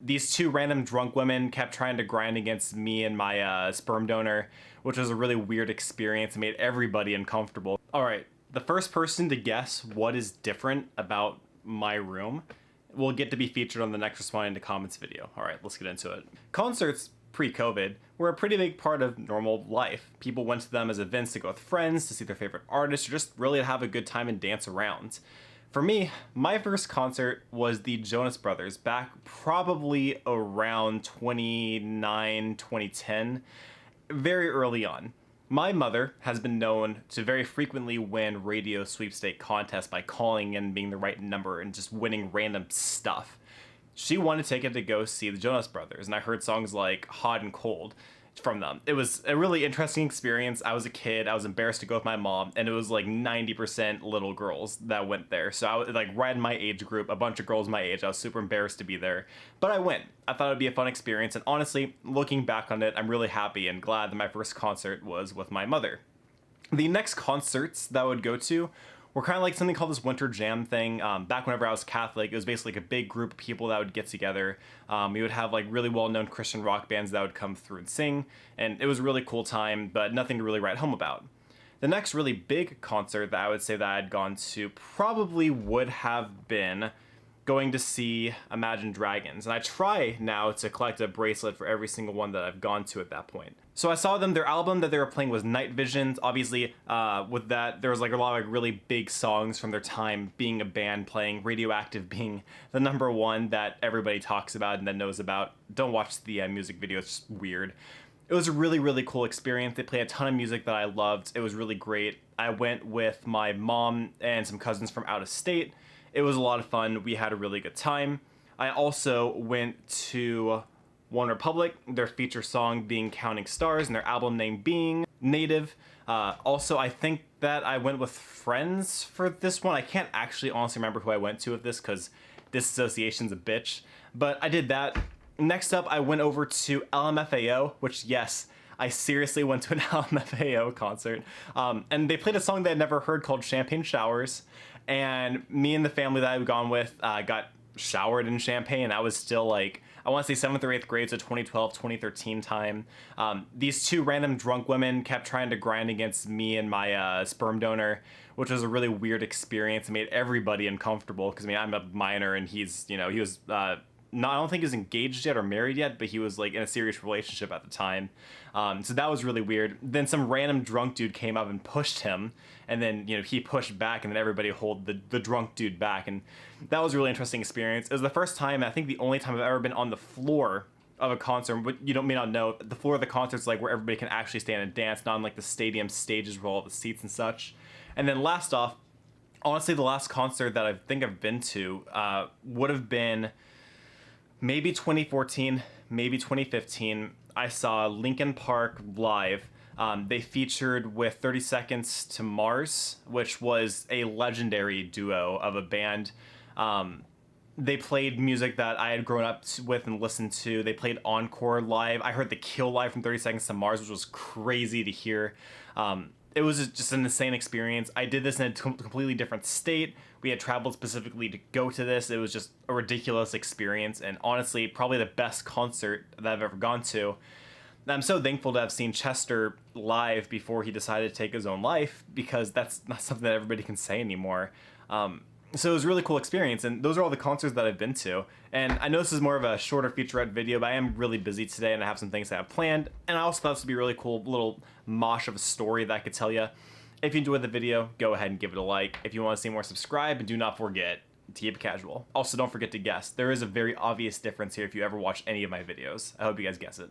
These two random drunk women kept trying to grind against me and my sperm donor, which was a really weird experience and made everybody uncomfortable. All right, the first person to guess what is different about my room will get to be featured on the next responding to comments video. All right, let's get into it. Concerts pre-COVID were a pretty big part of normal life. People went to them as events to go with friends, to see their favorite artists, or just really to have a good time and dance around. For me, my first concert was the Jonas Brothers back probably around 2009, 2010, very early on. My mother has been known to very frequently win radio sweepstake contests by calling and being the right number and just winning random stuff. She wanted a ticket to go see the Jonas Brothers, and I heard songs like Hot and Cold from them. It was a really interesting experience. I was a kid, I was embarrassed to go with my mom, and it was like 90% little girls that went there. So I was like right in my age group, a bunch of girls my age. I was super embarrassed to be there, but I went. I thought it'd be a fun experience, and honestly, looking back on it, I'm really happy and glad that my first concert was with my mother. The next concerts that I would go to were kind of like something called this winter jam thing. Back whenever I was Catholic, it was basically like a big group of people that would get together. We would have like really well-known Christian rock bands that would come through and sing, and it was a really cool time, but nothing to really write home about. The next really big concert that I would say that I'd gone to probably would have been going to see Imagine Dragons, and I try now to collect a bracelet for every single one that I've gone to at that point. So I saw them, their album that they were playing was Night Visions. Obviously, with that, there was like a lot of like really big songs from their time being a band playing, Radioactive being the number one that everybody talks about and that knows about. Don't watch the music video, it's just weird. It was a really, really cool experience. They played a ton of music that I loved. It was really great. I went with my mom and some cousins from out of state. It was a lot of fun. We had a really good time. I also went to One Republic, their feature song being Counting Stars and their album name being Native. Also, I think that I went with friends for this one. I can't actually honestly remember who I went to with this because disassociation's a bitch, but I did that. Next up, I went over to LMFAO, which yes, I seriously went to an LMFAO concert. And they played a song that I'd never heard called Champagne Showers. And me and the family that I've gone with got showered in champagne. I was still like, I want to say 7th or 8th grade, so 2012, 2013 time. These two random drunk women kept trying to grind against me and my sperm donor, which was a really weird experience. It made everybody uncomfortable because I mean, I'm a minor and he's, you know, he was I don't think he was engaged yet or married yet, but he was like in a serious relationship at the time. So that was really weird. Then some random drunk dude came up and pushed him, and then, you know, he pushed back, and then everybody held the drunk dude back, and that was a really interesting experience. It was the first time, I think the only time I've ever been on the floor of a concert. But you may not know, the floor of the concert's like where everybody can actually stand and dance, not on like the stadium stages with all the seats and such. And then last off, honestly, the last concert that I think I've been to would have been maybe 2014, maybe 2015. I saw Linkin Park live. They featured with 30 Seconds to Mars, which was a legendary duo of a band. They played music that I had grown up with and listened to. They played Encore live. I heard The Kill live from 30 Seconds to Mars, which was crazy to hear. It was just an insane experience. I did this in a completely different state. We had traveled specifically to go to this. It was just a ridiculous experience, and honestly, probably the best concert that I've ever gone to. I'm so thankful to have seen Chester live before he decided to take his own life, because that's not something that everybody can say anymore. So it was a really cool experience, and those are all the concerts that I've been to. And I know this is more of a shorter featurette video, but I am really busy today and I have some things that I have planned. And I also thought this would be a really cool little mosh of a story that I could tell you. If you enjoyed the video, go ahead and give it a like. If you want to see more, subscribe, and do not forget to keep it casual. Also, don't forget to guess. There is a very obvious difference here if you ever watch any of my videos. I hope you guys guess it.